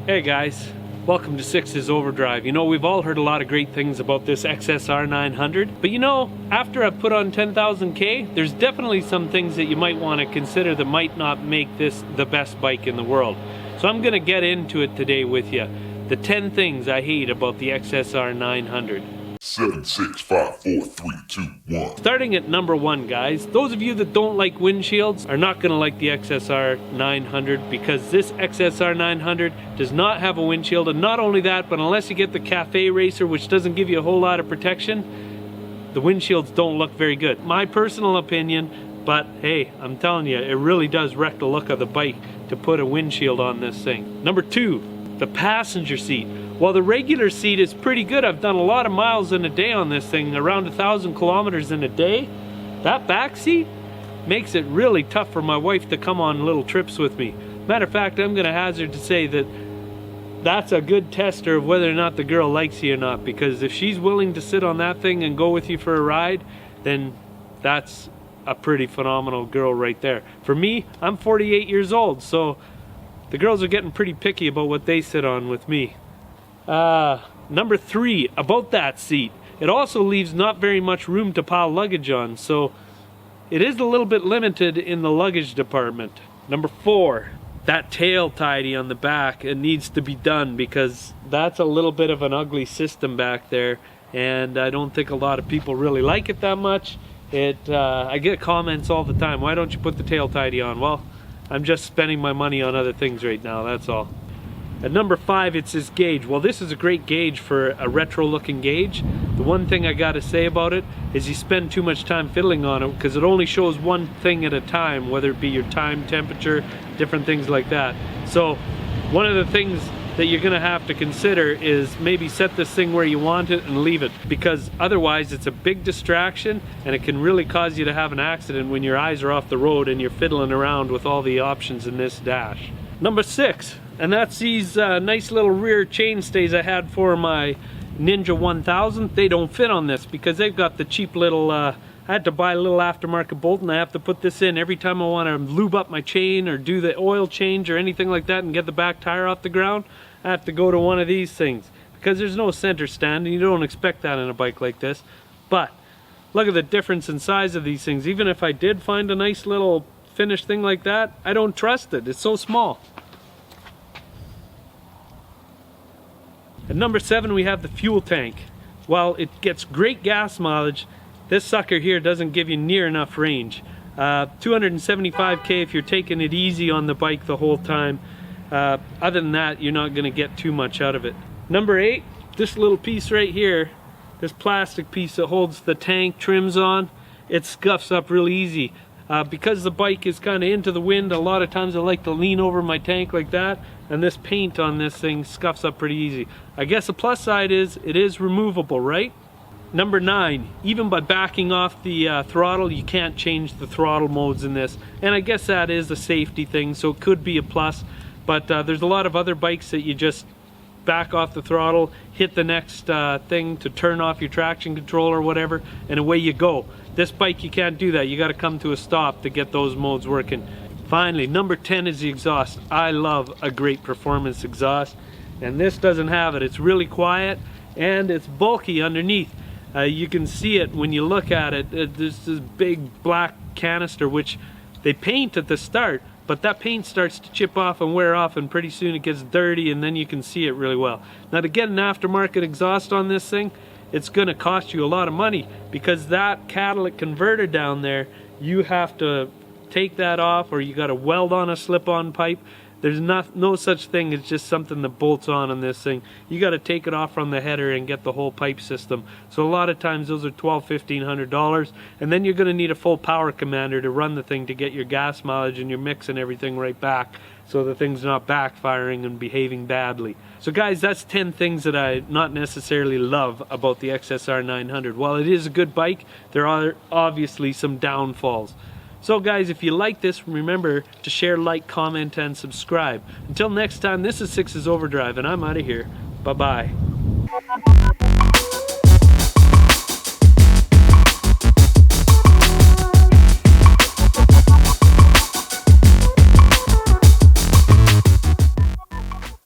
Hey guys, welcome to Six's Overdrive. You know, we've all heard a lot of great things about this XSR 900, but you know, after I've put on 10,000K, there's definitely some things that you might want to consider that might not make this the best bike in the world. So I'm going to get into it today with you. The 10 things I hate about the XSR 900. 7, 6, 5, 4, 3, 2, 1. Starting at number 1, guys, those of you that don't like windshields are not going to like the XSR 900 because this XSR 900 does not have a windshield, and not only that, but unless you get the Cafe Racer, which doesn't give you a whole lot of protection, the windshields don't look very good. My personal opinion, but hey, I'm telling you, it really does wreck the look of the bike to put a windshield on this thing. Number 2, the passenger seat. While the regular seat is pretty good, I've done a lot of miles in a day on this thing, around 1,000 kilometers in a day. That back seat makes it really tough for my wife to come on little trips with me. Matter of fact, I'm going to hazard to say that that's a good tester of whether or not the girl likes you or not, because if she's willing to sit on that thing and go with you for a ride, then that's a pretty phenomenal girl right there. For me, I'm 48 years old, so the girls are getting pretty picky about what they sit on with me. Number 3, about that seat. It also leaves not very much room to pile luggage on, so it is a little bit limited in the luggage department. Number 4, that tail tidy on the back, it needs to be done because that's a little bit of an ugly system back there, and I don't think a lot of people really like it that much. I get comments all the time, why don't you put the tail tidy on? Well, I'm just spending my money on other things right now, that's all. At number 5, it's this gauge. Well, this is a great gauge for a retro looking gauge. The one thing I gotta say about it is you spend too much time fiddling on it because it only shows one thing at a time, whether it be your time, temperature, different things like that. So one of the things that you're gonna have to consider is maybe set this thing where you want it and leave it, because otherwise it's a big distraction and it can really cause you to have an accident when your eyes are off the road and you're fiddling around with all the options in this dash. Number 6, and that's these nice little rear chain stays I had for my Ninja 1000. They don't fit on this because they've got the cheap little, I had to buy a little aftermarket bolt, and I have to put this in every time I want to lube up my chain or do the oil change or anything like that and get the back tire off the ground. I have to go to one of these things because there's no center stand and you don't expect that in a bike like this. But look at the difference in size of these things. Even if I did find a nice little finished thing like that, I don't trust it. It's so small. At number 7, we have the fuel tank. While it gets great gas mileage, this sucker here doesn't give you near enough range. 275K if you're taking it easy on the bike the whole time. Other than that, you're not going to get too much out of it. Number 8, this little piece right here, this plastic piece that holds the tank trims on, it scuffs up real easy. Because the bike is kind of into the wind, a lot of times I like to lean over my tank like that, and this paint on this thing scuffs up pretty easy. I guess the plus side is it is removable, right? Number 9, even by backing off the throttle, you can't change the throttle modes in this, and I guess that is a safety thing, so it could be a plus, but there's a lot of other bikes that you just back off the throttle, hit the next thing to turn off your traction control or whatever, and away you go. This bike, you can't do that. You got to come to a stop to get those modes working. Finally, number 10 is the exhaust. I love a great performance exhaust, and this doesn't have it. It's really quiet and it's bulky underneath. You can see it when you look at it. There's this big black canister which they paint at the start, but that paint starts to chip off and wear off, and pretty soon it gets dirty, and then you can see it really well. Now, to get an aftermarket exhaust on this thing, it's going to cost you a lot of money, because that catalytic converter down there, you have to take that off, or you got to weld on a slip-on pipe. There's no such thing as just something that bolts on this thing. You got to take it off from the header and get the whole pipe system. So a lot of times those are $1,200-$1,500, and then you're going to need a full power commander to run the thing to get your gas mileage and your mix and everything right back, so the thing's not backfiring and behaving badly. So guys, that's 10 things that I not necessarily love about the XSR 900. While it is a good bike, there are obviously some downfalls. So guys, if you like this, remember to share, like, comment, and subscribe. Until next time, this is Six's Overdrive, and I'm out of here. Bye-bye.